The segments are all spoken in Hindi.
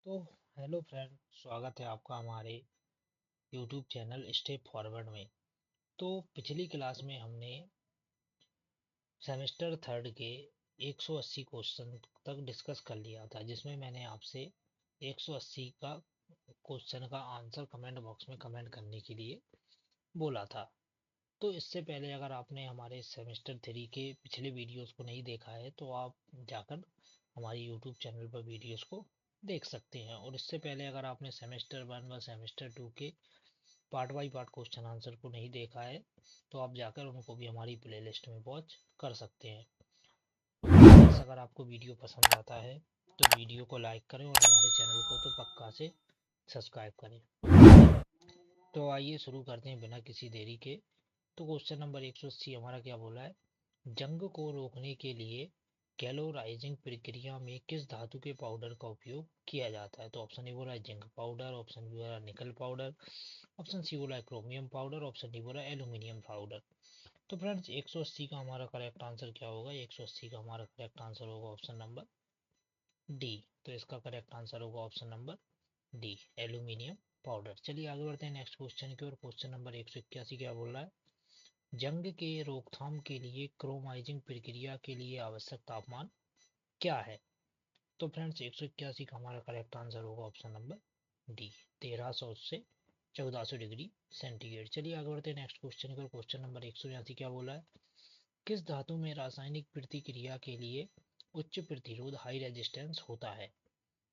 तो हेलो फ्रेंड, स्वागत है आपका हमारे यूट्यूब चैनल स्टेप फॉरवर्ड में। तो पिछली क्लास में हमने सेमेस्टर थर्ड के 180 क्वेश्चन तक डिस्कस कर लिया था, जिसमें मैंने आपसे 180 का क्वेश्चन का आंसर कमेंट बॉक्स में कमेंट करने के लिए बोला था। तो इससे पहले अगर आपने हमारे सेमेस्टर थ्री के पिछले वीडियोस को नहीं देखा है तो आप जाकर हमारे यूट्यूब चैनल पर वीडियोस को देख सकते हैं। और इससे पहले अगर आपने सेमेस्टर वन व सेमेस्टर टू के part by part question answer को नहीं देखा है तो आप जाकर उनको भी हमारी प्लेलिस्ट में वॉच कर सकते हैं। बस अगर आपको वीडियो पसंद आता है तो वीडियो को लाइक करें और हमारे चैनल को तो पक्का से सब्सक्राइब करें। तो आइए शुरू करते हैं बिना किसी देरी के। तो क्वेश्चन नंबर 180 हमारा क्या बोला है? जंग को रोकने के लिए कैलोराइजिंग प्रक्रिया में किस धातु के पाउडर का उपयोग किया जाता है? तो ऑप्शन ए बोला है जिंक पाउडर, ऑप्शन बी बोला है निकल पाउडर, ऑप्शन सी बोला है क्रोमियम पाउडर, ऑप्शन डी बोला है एल्यूमिनियम पाउडर। तो फ्रेंड्स 180 का हमारा करेक्ट आंसर क्या होगा? 180 का हमारा करेक्ट आंसर होगा ऑप्शन नंबर डी। तो इसका करेक्ट आंसर होगा option number D, aluminium powder. चलिए आगे बढ़ते हैं नेक्स्ट क्वेश्चन की ओर। क्वेश्चन नंबर 181 क्या बोल रहा है? जंग के रोकथाम के लिए क्रोमाइजिंग प्रक्रिया के लिए आवश्यक तापमान क्या है? तो फ्रेंड्स 181 का हमारा करेक्ट आंसर होगा ऑप्शन नंबर डी, 1300 से 1400 डिग्री सेंटीग्रेड। चलिए आगे बढ़ते हैं नेक्स्ट क्वेश्चन की ओर। क्वेश्चन नंबर 182 क्या बोला है? किस धातु में रासायनिक प्रतिक्रिया के लिए उच्च प्रतिरोध हाई रेजिस्टेंस होता है?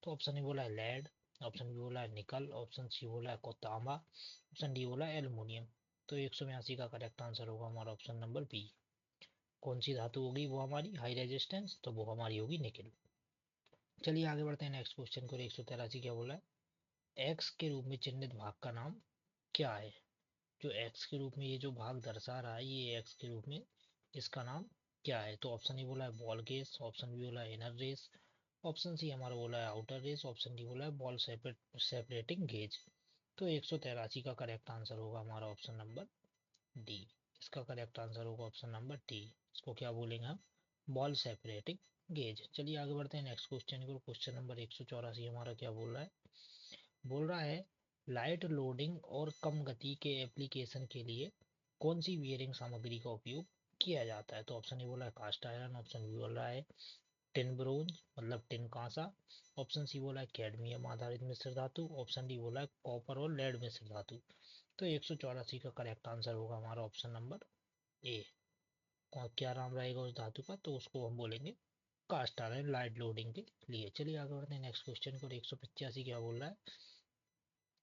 तो ऑप्शन ए बोला है लेड, ऑप्शन बी बोला है निकल, ऑप्शन सी बोला है तांबा, ऑप्शन डी बोला है एल्युमिनियम। तो 182 का करेक्ट आंसर होगा हमारा ऑप्शन नंबर बी। कौन सी धातु होगी वो हमारी हाई रेजिस्टेंस? तो वो हमारी होगी निकल। चलिए आगे बढ़ते हैं नेक्स्ट क्वेश्चन को। 183 क्या बोला है? एक्स के रूप में चिन्हित भाग का नाम क्या है? जो एक्स के रूप में ये जो भाग दर्शा रहा है, ये एक्स के रूप में इसका नाम क्या है? तो ऑप्शन ए बोला है बॉल गेज, ऑप्शन बी बोला है इनर रेस, ऑप्शन सी हमारा बोला है आउटर रेस, ऑप्शन डी बोला है बॉल सेपरेटिंग गेज। तो 183 का करेक्ट आंसर होगा हमारा ऑप्शन नंबर डी। इसका करेक्ट आंसर होगा ऑप्शन नंबर डी। इसको क्या बोलेंगे हम? Ball separating gauge. चलिए आगे बढ़ते हैं नेक्स्ट क्वेश्चन की ओर। क्वेश्चन नंबर 184 हमारा क्या बोल रहा है? बोल रहा है लाइट लोडिंग और कम गति के एप्लीकेशन के लिए कौन सी बियरिंग सामग्री का उपयोग किया जाता है? तो ऑप्शन ए बोला है कास्ट आयरन, ऑप्शन बी बोल रहा है टिन ब्रोंज मतलब टिन कांसा, ऑप्शन सी बोला है कैडमियम आधारित मिश्र धातु, ऑप्शन डी बोला है कॉपर और लेड मिश्र धातु। तो 184 का करेक्ट आंसर होगा हमारा ऑप्शन नंबर ए। क्या नाम रहेगा उस धातु का? तो उसको हम बोलेंगे कास्ट आयरन लाइट लोडिंग के लिए। चलिए आगे बढ़ते हैं नेक्स्ट क्वेश्चन को। 185 क्या बोल रहा है?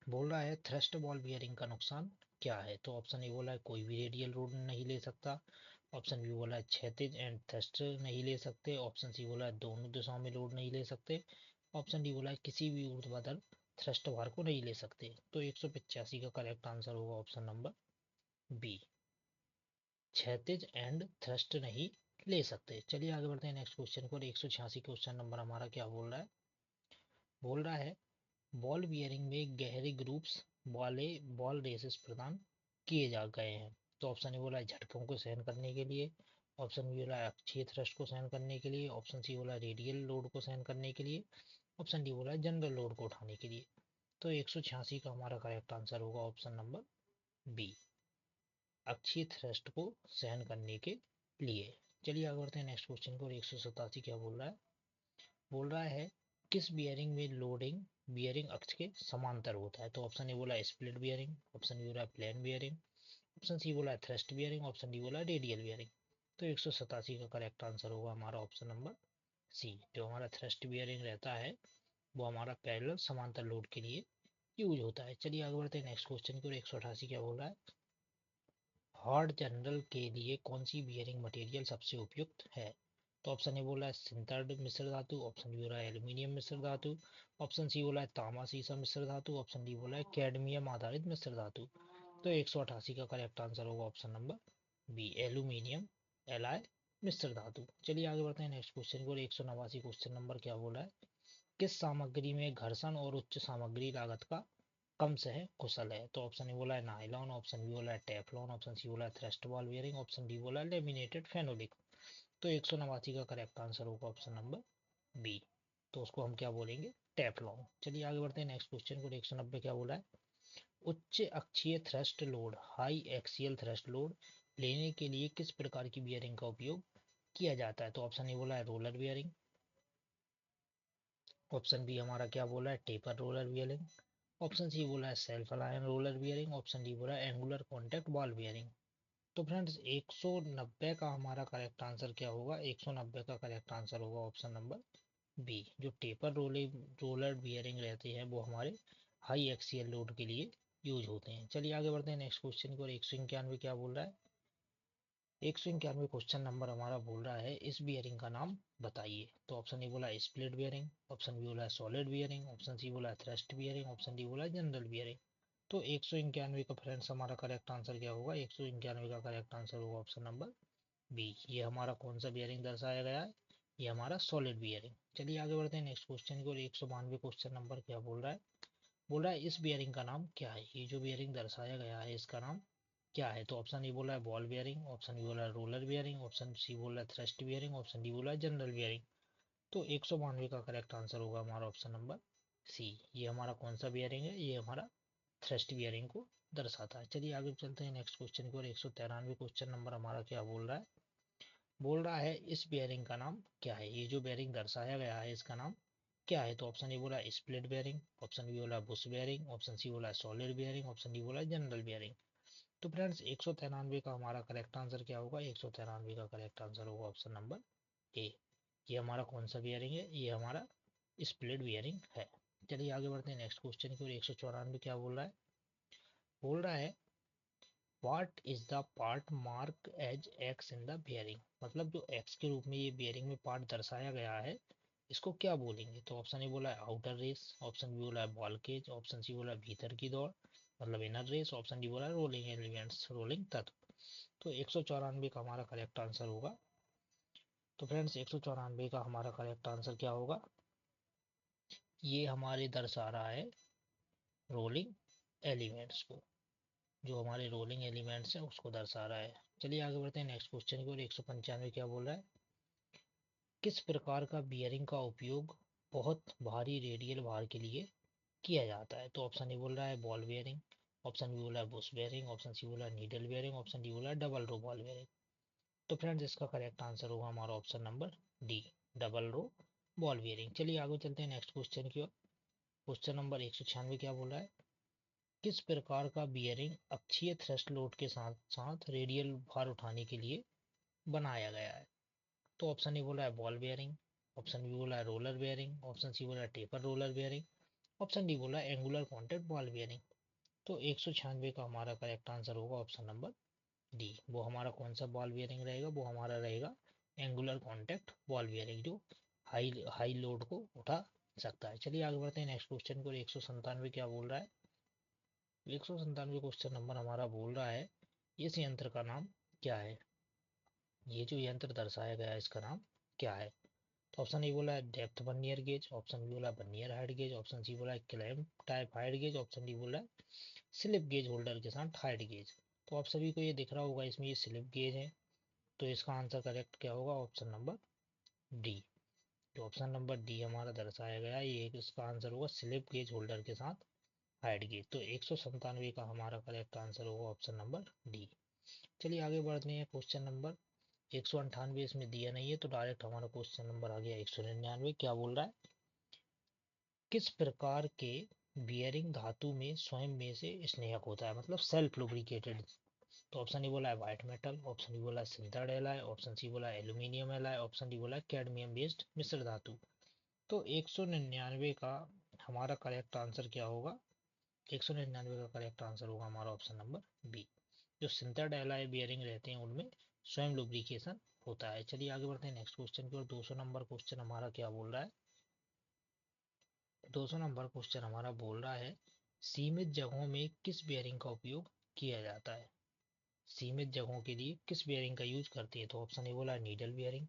बोल रहा है थ्रस्ट बॉल बियरिंग का नुकसान क्या है? तो ऑप्शन ए बोला है कोई भी रेडियल लोड नहीं ले सकता, ऑप्शन बी बोला है क्षैतिज एंड थ्रस्ट नहीं ले सकते, ऑप्शन सी बोला है दोनों दिशाओं में लोड नहीं ले सकते, ऑप्शन डी बोला है किसी भी ऊर्ध्वाधर थ्रस्ट भार को नहीं ले सकते। तो 185 का करेक्ट आंसर होगा ऑप्शन नंबर बी, क्षैतिज एंड थ्रस्ट नहीं ले सकते। चलिए आगे बढ़ते हैं नेक्स्ट क्वेश्चन को। 186 क्वेश्चन नंबर हमारा क्या बोल रहा है? बोल रहा है बॉल बियरिंग में गहरे ग्रुप्स वाले बॉल रेसेस प्रदान किए जा गए हैं। तो ऑप्शन ए बोला है झटकों को सहन करने के लिए, ऑप्शन बी बोला है अक्षीय थ्रस्ट को सहन करने के लिए, ऑप्शन सी बोला है रेडियल लोड को सहन करने के लिए, ऑप्शन डी बोला है जनरल लोड को उठाने के लिए। तो 186 का हमारा करेक्ट आंसर होगा ऑप्शन नंबर बी, अक्षीय थ्रस्ट को सहन करने के लिए। चलिए आगे बढ़ते हैं नेक्स्ट क्वेश्चन को। 187 क्या बोल रहा है? बोल रहा है किस बियरिंग में लोडिंग बियरिंग अक्ष के समांतर होता है? तो ऑप्शन ए बोला है स्प्लिट बियरिंग, ऑप्शन बी बोला है प्लेन बियरिंग, ऑप्शन सी बोला है थ्रस्ट बियरिंग, ऑप्शन डी बोला है रेडियल बियरिंग। तो 187 का करेक्ट आंसर होगा हमारा ऑप्शन नंबर सी। जो हमारा थ्रस्ट बियरिंग रहता है वो हमारा पैरेलल समांतर लोड के लिए यूज होता है। चलिए आगे बढ़ते हैं नेक्स्ट क्वेश्चन की ओर। 188 क्या बोल रहा है? हॉट जनरल के लिए कौन सी बियरिंग मटेरियल सबसे उपयुक्त है? तो ऑप्शन ए बोला है सिंटर्ड मिश्र धातु, ऑप्शन बी बोला है एल्यूमिनियम मिश्र धातु, ऑप्शन सी बोला है तांबा सीसा मिश्र धातु, ऑप्शन डी बोला है कैडमियम आधारित मिश्र धातु। तो 188 का करेक्ट आंसर होगा option number B, aluminium alloy मिश्र धातु। चलिए आगे बढ़ते हैं नेक्स्ट क्वेश्चन को। 189 क्वेश्चन नंबर क्या बोला है? किस सामग्री में घर्षण और उच्च सामग्री लागत का कम से है कुशल है? तो ऑप्शन ए बोला है नायलॉन, ऑप्शन बी बोला है टेफलॉन, ऑप्शन सी बोला है thrust ball bearing, option D बोला है लेमिनेटेड फेनोलिक। तो 189 का करेक्ट आंसर होगा ऑप्शन नंबर बी, तो उसको हम क्या बोलेंगे, टेफ्लॉन। चलिए आगे बढ़ते हैं नेक्स्ट क्वेश्चन को। 190 क्या बोला है, उच्च अक्षीय thrust load, high axial thrust load लेने के लिए किस प्रकार की बियरिंग का उपयोग किया जाता है। तो ऑप्शन ए बोला है रोलर बियरिंग, ऑप्शन बी हमारा क्या बोला है, taper roller bearing, option C बोला है self align roller bearing, option D बोला है एंगुलर कॉन्टैक्ट बॉल बियरिंग। तो फ्रेंड्स 190 का हमारा करेक्ट आंसर क्या होगा, 190 का करेक्ट आंसर होगा ऑप्शन नंबर बी। जो टेपर रोलर बियरिंग रहते हैं वो हमारे हाई एक्सियल लोड के लिए यूज होते हैं। चलिए आगे बढ़ते हैं नेक्स्ट क्वेश्चन की ओर। 191 क्या बोल रहा है, 191 क्वेश्चन नंबर हमारा बोल रहा है इस बियरिंग का नाम बताइए। तो ऑप्शन ए बोला है स्प्लिट बियरिंग, ऑप्शन बी बोला है सॉलिड बियरिंग, ऑप्शन सी बोला है थ्रस्ट बियरिंग, ऑप्शन डी बोला है जनरल बियरिंग। तो 191 का फ्रेंड्स हमारा करेक्ट आंसर क्या होगा, 191 का करेक्ट आंसर होगा ऑप्शन नंबर बी। ये हमारा कौन सा बियरिंग दर्शाया गया है, ये हमारा सॉलिड बियरिंग। चलिए आगे बढ़ते हैं नेक्स्ट क्वेश्चन की ओर। 192 क्वेश्चन नंबर क्या बोल रहा है, बोल रहा है इस बियरिंग का नाम क्या है, ये जो बियरिंग दर्शाया गया है इसका नाम क्या है। तो ऑप्शन ए बोला है बॉल बियरिंग, ऑप्शन बी बोला है रोलर बियरिंग, ऑप्शन सी बोला है थ्रस्ट बियरिंग, ऑप्शन डी बोला है जनरल बियरिंग। तो 192 का करेक्ट आंसर होगा हमारा ऑप्शन नंबर सी। ये हमारा कौन सा बियरिंग है, ये हमारा थ्रस्ट बियरिंग को दर्शाता है। चलिए आगे चलते हैं नेक्स्ट क्वेश्चन की ओर। 193 क्वेश्चन नंबर हमारा क्या बोल रहा है, बोल रहा है इस बेयरिंग का नाम क्या है, ये जो बेयरिंग दर्शाया गया है इसका नाम क्या है। तो ऑप्शन ए बोला है स्प्लिट बेयरिंग, ऑप्शन बी बोला है बुश बेयरिंग, ऑप्शन सी बोला है सॉलिड बेयरिंग, ऑप्शन डी बोला है जनरल बेयरिंग। तो फ्रेंड्स 193 का हमारा करेक्ट आंसर क्या होगा, 193 का करेक्ट आंसर होगा ऑप्शन नंबर ए। ये हमारा कौन सा बियरिंग है, ये हमारा स्प्लिट बियरिंग है। चलिए आगे बढ़ते हैं नेक्स्ट क्वेश्चन की ओर। 194 क्या बोल रहा है, बोल रहा है what is the part mark as X in the bearing, मतलब जो एक्स के रूप में ये बियरिंग में पार्ट दर्शाया गया है इसको क्या बोलेंगे। तो ऑप्शन ए बोला है आउटर रेस, ऑप्शन बी बोला है बॉल केज, ऑप्शन सी बोला है भीतर की दौड़ मतलब इनर रेस, ऑप्शन डी बोला है रोलिंग एलिमेंट्स रोलिंग तत्व। तो 194 का हमारा करेक्ट आंसर होगा। तो फ्रेंड्स 194 का हमारा करेक्ट आंसर क्या होगा, ये हमारे दर्शा रहा है रोलिंग एलिमेंट्स को, जो हमारे रोलिंग एलिमेंट्स हैं उसको दर्शा रहा है। चलिए आगे बढ़ते हैं नेक्स्ट क्वेश्चन की ओर। 195 क्या बोल रहा है, किस प्रकार का बियरिंग का उपयोग बहुत भारी रेडियल भार के लिए किया जाता है। तो ऑप्शन ए बोल रहा है बॉल बियरिंग, ऑप्शन बी बोला है बुश बियरिंग, ऑप्शन सी बोला है नीडल बियरिंग, ऑप्शन डी बोला है डबल रो बॉल बियरिंग। तो फ्रेंड्स इसका करेक्ट आंसर होगा हमारा option number D, double row ball bearing. चलिए आगे चलते हैं नेक्स्ट क्वेश्चन की ओर। क्वेश्चन नंबर 196 क्या बोल रहा है, किस प्रकार का बियरिंग अक्षीय थ्रस्ट लोड के साथ साथ रेडियल भार उठाने के लिए बनाया गया है। तो ऑप्शन ए बोला है बॉल बेयरिंग, ऑप्शन बी बोला है रोलर बेयरिंग, ऑप्शन सी बोला है taper roller bearing, option D बोला है एंगुलर कॉन्टैक्ट बॉल बेयरिंग। तो 196 का हमारा करेक्ट आंसर होगा ऑप्शन नंबर डी। वो हमारा कौन सा बॉल बेयरिंग रहेगा, वो हमारा रहेगा एंगुलर कॉन्टैक्ट बॉल बेयरिंग, जो हाई हाई लोड को उठा सकता है। चलिए आगे बढ़ते हैं नेक्स्ट क्वेश्चन को। 197 क्या बोल रहा है, 197 क्वेश्चन नंबर हमारा बोल रहा है इस यंत्र का नाम क्या है, ये जो यंत्र दर्शाया गया है इसका नाम क्या है। तो ऑप्शन ए बोला है depth vernier gauge, option B बोला है vernier height gauge, option C बोला है clamp type height gauge, option D बोला है स्लिप गेज होल्डर के साथ हाइट गेज। तो आप सभी को ये दिख रहा होगा इसमें ये स्लिप गेज है, तो इसका आंसर करेक्ट क्या होगा ऑप्शन नंबर डी। जो ऑप्शन नंबर डी हमारा दर्शाया गया है ये इसका आंसर होगा स्लिप गेज होल्डर के साथ हाइट गेज। तो 197 का हमारा करेक्ट आंसर होगा ऑप्शन नंबर डी। चलिए आगे बढ़ते हैं क्वेश्चन नंबर 198, इसमें दिया नहीं है तो डायरेक्ट हमारा क्वेश्चन नंबर आ गया 199। क्या बोल रहा है, किस प्रकार के बियरिंग धातु में स्वयं में से स्नेहक होता है, मतलब सेल्फ लुब्रिकेटेड। तो ऑप्शन ए बोला है व्हाइट मेटल, ऑप्शन बी बोला है सिंथेट एलॉय, ऑप्शन सी बोला है एल्यूमिनियम एलॉय, ऑप्शन डी बोला है कैडमियम बेस्ड मिश्र धातु। तो 199 का हमारा करेक्ट आंसर क्या होगा, 199 का करेक्ट आंसर होगा हमारा ऑप्शन नंबर बी। जो सिंथेट एलॉय बियरिंग रहते हैं उनमें स्वयं लुब्रिकेशन होता है। चलिए आगे बढ़ते हैं नेक्स्ट क्वेश्चन की ओर। 200 नंबर क्वेश्चन हमारा क्या बोल रहा है, 200 नंबर क्वेश्चन हमारा बोल रहा है सीमित जगहों में किस बेयरिंग का उपयोग किया जाता है, सीमित जगहों के लिए किस बेयरिंग का यूज करते हैं। तो ऑप्शन ए बोला है नीडल बेयरिंग,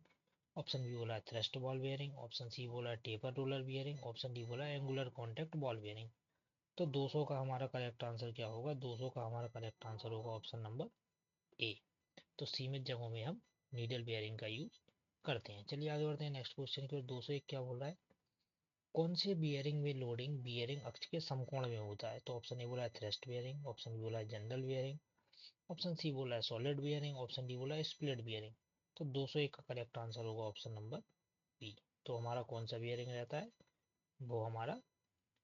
ऑप्शन बी बोला है thrust ball bearing, option C बोला है taper roller bearing, option D बोला है एंगुलर कॉन्टैक्ट बॉल बेयरिंग। तो 200 का हमारा करेक्ट आंसर क्या होगा, 200 का हमारा करेक्ट आंसर होगा ऑप्शन नंबर ए। तो सीमित जगहों में हम नीडल बेयरिंग का यूज करते हैं। चलिए आगे बढ़ते हैं नेक्स्ट क्वेश्चन की ओर। 201 क्या बोल रहा है, कौन से बियरिंग में लोडिंग बियरिंग अक्ष के समकोण में होता है? तो ऑप्शन ए बोला है थ्रस्ट बियरिंग, ऑप्शन बी बोला है जनरल बियरिंग, ऑप्शन सी बोला है सॉलिड बियरिंग, ऑप्शन डी बोला है स्प्लिट बियरिंग। तो 201 का करेक्ट आंसर होगा ऑप्शन नंबर बी। तो हमारा कौन सा बियरिंग रहता है? वो हमारा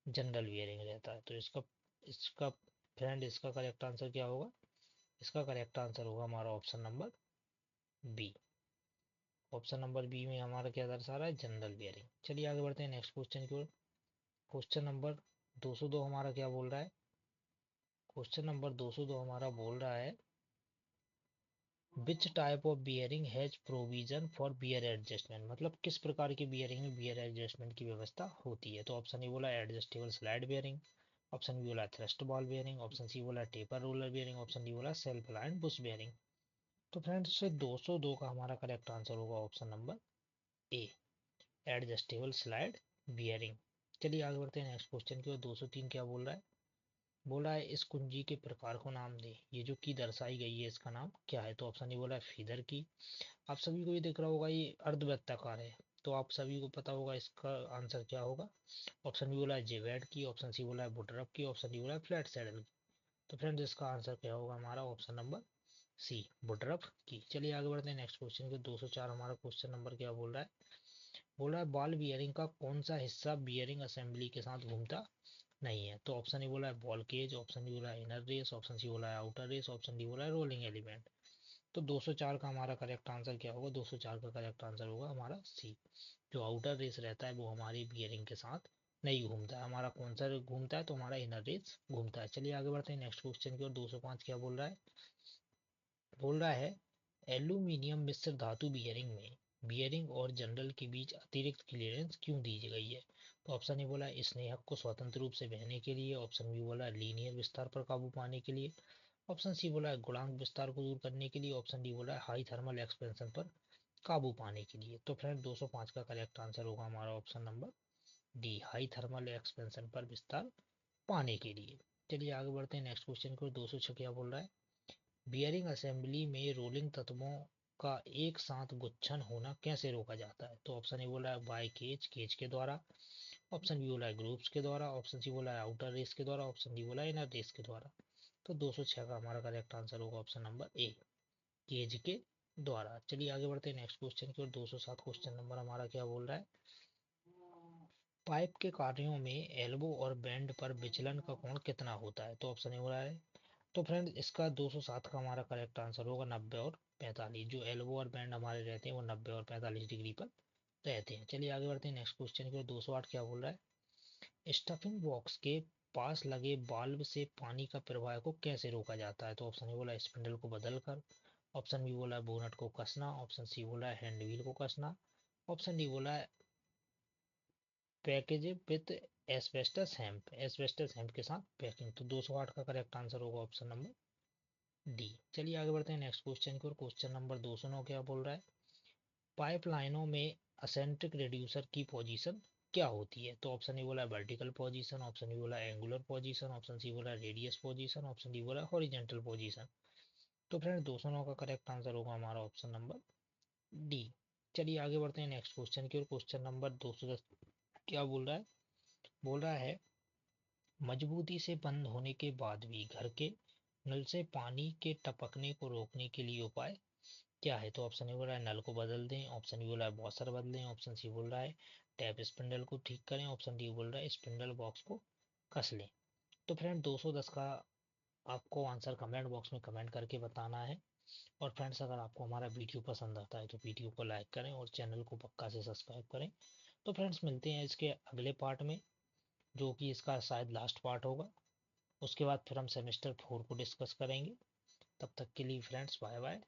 जनरल बियरिंग रहता है। तो इसका इसका फ्रेंड इसका करेक्ट आंसर क्या होगा? इसका करेक्ट आंसर होगा हमारा option number B. Option number B में हमारा क्या दर्शा रहा है? General bearing. चलिए आगे बढ़ते हैं नेक्स्ट क्वेश्चन की ओर। क्वेश्चन नंबर 202 हमारा क्या बोल रहा है? क्वेश्चन नंबर 202 हमारा बोल रहा है which type of bearing has provision for bear adjustment, मतलब किस प्रकार की बियरिंग में बियर एडजस्टमेंट की व्यवस्था होती है? तो ऑप्शन ए बोला adjustable slide bearing, option B बोला thrust ball bearing, option C बोला taper roller bearing, option D बोला सेल्फ अलाइंड बुश बियरिंग। तो फ्रेंड्स 202 का हमारा करेक्ट आंसर होगा option number A, adjustable slide bearing. चलिए आगे बढ़ते हैं नेक्स्ट क्वेश्चन की ओर। 203 क्या बोल रहा है? बोला है इस कुंजी के प्रकार को नाम दे, ये जो की दर्शाई गई है इसका नाम क्या है? तो ऑप्शन ए बोला है फीदर की, आप सभी को ये दिख रहा होगा ये अर्धवृत्ताकार है, तो आप सभी को पता होगा इसका आंसर क्या होगा। ऑप्शन बी बोला है जेवेट की, ऑप्शन सी बोला है बुटरफ की, ऑप्शन डी बोला है फ्लैट सैडल की। तो फ्रेंड्स इसका आंसर क्या होगा हमारा? ऑप्शन नंबर सी, बुटरफ की। चलिए आगे बढ़ते हैं नेक्स्ट क्वेश्चन के। 204 हमारा क्वेश्चन नंबर क्या बोल रहा है? बोल रहा है बॉल बियरिंग का कौन सा हिस्सा बियरिंग असेंबली के साथ घूमता नहीं है? तो ऑप्शन ए बोला है बॉल केज, ऑप्शन बी बोला है इनर रेस, ऑप्शन सी बोला है आउटर रेस, ऑप्शन डी बोला है रोलिंग एलिमेंट। तो 204 का हमारा करेक्ट आंसर क्या होगा? 204 का करेक्ट आंसर होगा हमारा सी, जो आउटर रेस रहता है वो हमारी बियरिंग के साथ नहीं घूमता है। हमारा कौन सा घूमता है? तो हमारा इनर रेस घूमता है। चलिए आगे बढ़ते हैं नेक्स्ट क्वेश्चन की ओर। 205 क्या बोल रहा है? बोल रहा है एल्यूमिनियम मिश्र धातु बियरिंग में बियरिंग और जनरल के बीच अतिरिक्त क्लियरेंस क्यों दी गई है? तो ऑप्शन ए बोला है स्नेहक को स्वतंत्र रूप से बहने के लिए, ऑप्शन बी बोला है लीनियर विस्तार पर काबू पाने के लिए, ऑप्शन सी बोला है गुणांक विस्तार को दूर करने के लिए, ऑप्शन डी बोला है हाई थर्मल एक्सपेंशन पर काबू पाने के लिए। तो फ्रेंड 205 का करेक्ट आंसर होगा हमारा option number D, high thermal expansion पर विस्तार पाने के लिए। चलिए आगे बढ़ते हैं नेक्स्ट क्वेश्चन को। 206 क्या बोल रहा है? बियरिंग असेंबली में रोलिंग तत्वों का एक साथ गुच्छन होना कैसे रोका जाता है? तो ऑप्शन ए बोला है बाय केज, केज के द्वारा, ऑप्शन बी बोला है ग्रुप्स के द्वारा, ऑप्शन सी बोला है आउटर रेस के द्वारा, ऑप्शन डी बोला है इनर रेस के द्वारा। तो 206 का हमारा करेक्ट आंसर होगा ऑप्शन नंबर ए, केज के द्वारा। चलिए आगे बढ़ते हैं नेक्स्ट क्वेश्चन की ओर। 207 क्वेश्चन नंबर हमारा क्या बोल रहा है? पाइप के कार्यों में एल्बो और बेंड पर विचलन का कोण कितना होता है? तो ऑप्शन ए हो रहा है। तो फ्रेंड इसका 207 का हमारा करेक्ट आंसर होगा 90 और 45। जो एल्बो और बैंड हमारे रहते हैं वो 90 और 45 डिग्री पर रहते हैं। चलिए आगे बढ़ते हैं नेक्स्ट क्वेश्चन की। 208 क्या बोल रहा है? स्टफिंग बॉक्स के पास लगे बाल्ब से पानी का प्रवाह को कैसे रोका जाता है? तो ऑप्शन ए बोला स्पिंडल को बदलकर, ऑप्शन बी बोला बोनट को कसना, ऑप्शन सी बोला हैंड व्हील को कसना, ऑप्शन डी बोला पैकेज विद एस्बेस्टस हेम्प के साथ पैकिंग। तो 208 का करेक्ट आंसर होगा ऑप्शन नंबर डी। चलिए आगे बढ़ते हैं नेक्स्ट क्वेश्चन की ओर। क्वेश्चन नंबर 209 क्या बोल रहा है? पाइपलाइनों में असेंट्रिक रिड्यूसर की पोजीशन क्या होती है? तो ऑप्शन ए बोला वर्टिकल पोजीशन, ऑप्शन बी बोला एंगुलर पोजीशन, ऑप्शन सी बोला रेडियस पोजीशन, ऑप्शन डी बोला हॉरिजॉन्टल पोजीशन। तो फ्रेंड 209 का करेक्ट आंसर होगा हमारा ऑप्शन नंबर डी। चलिए आगे बढ़ते हैं नेक्स्ट क्वेश्चन की ओर। क्वेश्चन नंबर 210 क्या बोल रहा है? बोल रहा है मजबूती से बंद होने के बाद भी घर के नल से पानी के टपकने को रोकने के लिए उपाय क्या है? तो ऑप्शन ए बोल रहा है नल को बदल दें, ऑप्शन बी बोल रहा है वॉशर बदलें, ऑप्शन सी बोल रहा है टैप स्पिंडल को ठीक करें, ऑप्शन डी बोल रहा है स्पिंडल बॉक्स को कस लें। तो फ्रेंड 210 का आपको आंसर कमेंट बॉक्स में कमेंट करके बताना है। और फ्रेंड्स अगर आपको हमारा वीडियो पसंद आता है तो वीडियो को लाइक करें और चैनल को पक्का से सब्सक्राइब करें। तो फ्रेंड्स मिलते हैं इसके अगले पार्ट में, जो कि इसका शायद लास्ट पार्ट होगा। उसके बाद फिर हम सेमेस्टर 4 को डिस्कस करेंगे। तब तक के लिए फ्रेंड्स बाय बाय।